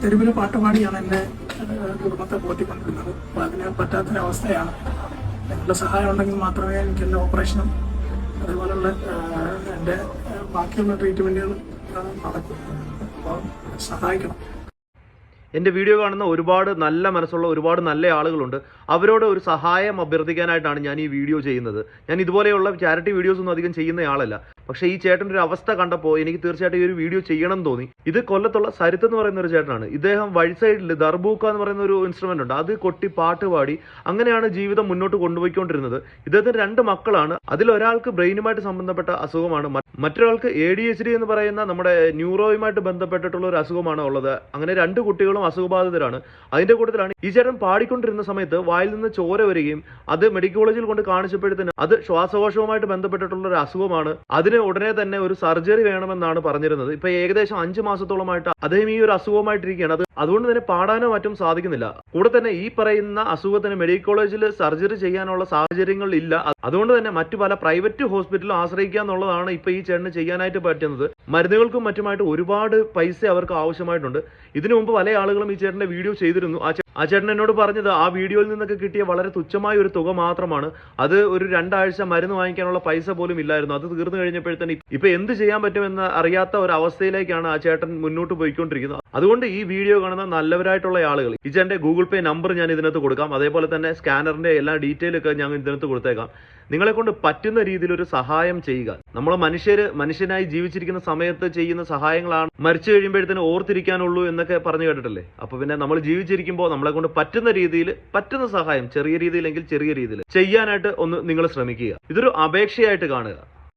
തെരുവിൽ പാട്ടുപാടിയാണ് എൻ്റെ കുടുംബത്തെ പോറ്റിക്കൊണ്ടിരുന്നത്. അപ്പോൾ അതിന് പറ്റാത്തൊരവസ്ഥയാണ്. നിങ്ങളുടെ സഹായം ഉണ്ടെങ്കിൽ മാത്രമേ എനിക്ക് എൻ്റെ ഓപ്പറേഷനും അതുപോലുള്ള എൻ്റെ ബാക്കിയുള്ള ട്രീറ്റ്മെൻറ്റുകൾ നടക്കും. അപ്പോൾ സഹായിക്കണം. എൻ്റെ വീഡിയോ കാണുന്ന ഒരുപാട് നല്ല മനസ്സുള്ള ഒരുപാട് നല്ല ആളുകളുണ്ട്. അവരോട് ഒരു സഹായം അഭ്യർത്ഥിക്കാനായിട്ടാണ് ഞാൻ ഈ വീഡിയോ ചെയ്യുന്നത്. ഞാൻ ഇതുപോലെയുള്ള ചാരിറ്റി വീഡിയോസ് ഒന്നും അധികം ചെയ്യുന്നയാളല്ല. പക്ഷേ ഈ ചേട്ടൻ്റെ ഒരു അവസ്ഥ കണ്ടപ്പോൾ എനിക്ക് തീർച്ചയായിട്ടും ഈ ഒരു വീഡിയോ ചെയ്യണം തോന്നി. ഇത് കൊല്ലത്തുള്ള സരിത്ത് എന്ന് പറയുന്ന ഒരു ചേട്ടനാണ്. ഇദ്ദേഹം വഴി സൈഡിൽ ദർബൂക്ക എന്ന് പറയുന്ന ഒരു ഇൻസ്ട്രുമെൻ്റ് ഉണ്ട്, അത് കൊട്ടി പാട്ട് പാടി അങ്ങനെയാണ് ജീവിതം മുന്നോട്ട് കൊണ്ടുപോയിക്കൊണ്ടിരുന്നത്. ഇദ്ദേഹത്തിന് 2 മക്കളാണ്. അതിലൊരാൾക്ക് ബ്രെയിനുമായിട്ട് സംബന്ധപ്പെട്ട അസുഖമാണ്, മറ്റൊരാൾക്ക് ADHD എന്ന് പറയുന്ന നമ്മുടെ ന്യൂറോയുമായിട്ട് ബന്ധപ്പെട്ടിട്ടുള്ള ഒരു അസുഖമാണ് ഉള്ളത്. അങ്ങനെ 2 കുട്ടികളും അസുഖബാധിതരാണ്. അതിന്റെ കൂട്ടത്തിലാണ് ഈ ചേട്ടൻ പാടിക്കൊണ്ടിരുന്ന സമയത്ത് വായിൽ നിന്ന് ചോര വരികയും അത് മെഡിക്കൽ കോളേജിൽ കൊണ്ട് കാണിച്ചപ്പോഴത്തേന് അത് ശ്വാസകോശവുമായിട്ട് ബന്ധപ്പെട്ടിട്ടുള്ള ഒരു അസുഖമാണ്. അതിന് ഉടനെ തന്നെ ഒരു സർജറി വേണമെന്നാണ് പറഞ്ഞിരുന്നത്. ഇപ്പൊ ഏകദേശം 5 മാസത്തോളമായിട്ട് അദ്ദേഹം ഈ ഒരു അസുഖമായിട്ടിരിക്കുകയാണ്. അതുകൊണ്ട് തന്നെ പാടാനോ മറ്റും സാധിക്കുന്നില്ല. കൂടെ തന്നെ ഈ പറയുന്ന അസുഖത്തിന് മെഡിക്കൽ കോളേജിൽ സർജറി ചെയ്യാനുള്ള സാഹചര്യങ്ങൾ ഇല്ല. അതുകൊണ്ട് തന്നെ മറ്റു പല പ്രൈവറ്റ് ഹോസ്പിറ്റലും ആശ്രയിക്കുക എന്നുള്ളതാണ് ഇപ്പൊ ഈ ചേട്ടന് ചെയ്യാനായിട്ട് പറ്റുന്നത്. മരുന്നുകൾക്കും മറ്റുമായിട്ട് ഒരുപാട് പൈസ അവർക്ക് ആവശ്യമായിട്ടുണ്ട്. ഇതിനു മുമ്പ് പല ആളുകളും ഈ ചേട്ടന്റെ വീഡിയോ ചെയ്തിരുന്നു. ആ ചേട്ടൻ എന്നോട് പറഞ്ഞത് ആ വീഡിയോയിൽ നിന്നൊക്കെ കിട്ടിയ വളരെ തുച്ഛമായ ഒരു തുക മാത്രമാണ്. അത് ഒരു 2 ആഴ്ച മരുന്ന് വാങ്ങിക്കാനുള്ള പൈസ പോലും ഇല്ലായിരുന്നു. അത് തീർന്നു കഴിഞ്ഞപ്പോഴത്തേന് ഇപ്പൊ എന്ത് ചെയ്യാൻ പറ്റുമെന്ന് അറിയാത്ത ഒരു അവസ്ഥയിലേക്കാണ് ആ ചേട്ടൻ മുന്നോട്ട് പോയിക്കൊണ്ടിരിക്കുന്നത്. അതുകൊണ്ട് ഈ വീഡിയോ കാണുന്ന നല്ലവരായിട്ടുള്ള ആളുകൾ ഈ ചേട്ടന്റെ ഗൂഗിൾ പേ നമ്പർ ഞാൻ ഇതിനകത്ത് കൊടുക്കാം. അതേപോലെ തന്നെ സ്കാനറിന്റെ എല്ലാ ഡീറ്റെയിൽ ഒക്കെ ഞാൻ ഇതിനകത്ത് കൊടുത്തേക്കാം. നിങ്ങളെ കൊണ്ട് പറ്റുന്ന രീതിയിൽ ഒരു സഹായം ചെയ്യുക. നമ്മൾ മനുഷ്യനായി ജീവിച്ചിരിക്കുന്ന സമയത്ത് ചെയ്യുന്ന സഹായങ്ങളാണ് മരിച്ചു കഴിയുമ്പോഴത്തേന് ഓർത്തിരിക്കാനുള്ളൂ എന്നൊക്കെ പറഞ്ഞു കേട്ടിട്ടില്ലേ. അപ്പൊ പിന്നെ നമ്മൾ ജീവിച്ചിരിക്കുമ്പോൾ നമ്മളെ കൊണ്ട് പറ്റുന്ന രീതിയിൽ പറ്റുന്ന സഹായം ചെറിയ രീതിയിലെങ്കിൽ ചെറിയ രീതിയിൽ ചെയ്യാനായിട്ട് ഒന്ന് നിങ്ങൾ ശ്രമിക്കുക. ഇതൊരു അപേക്ഷയായിട്ട് കാണുക.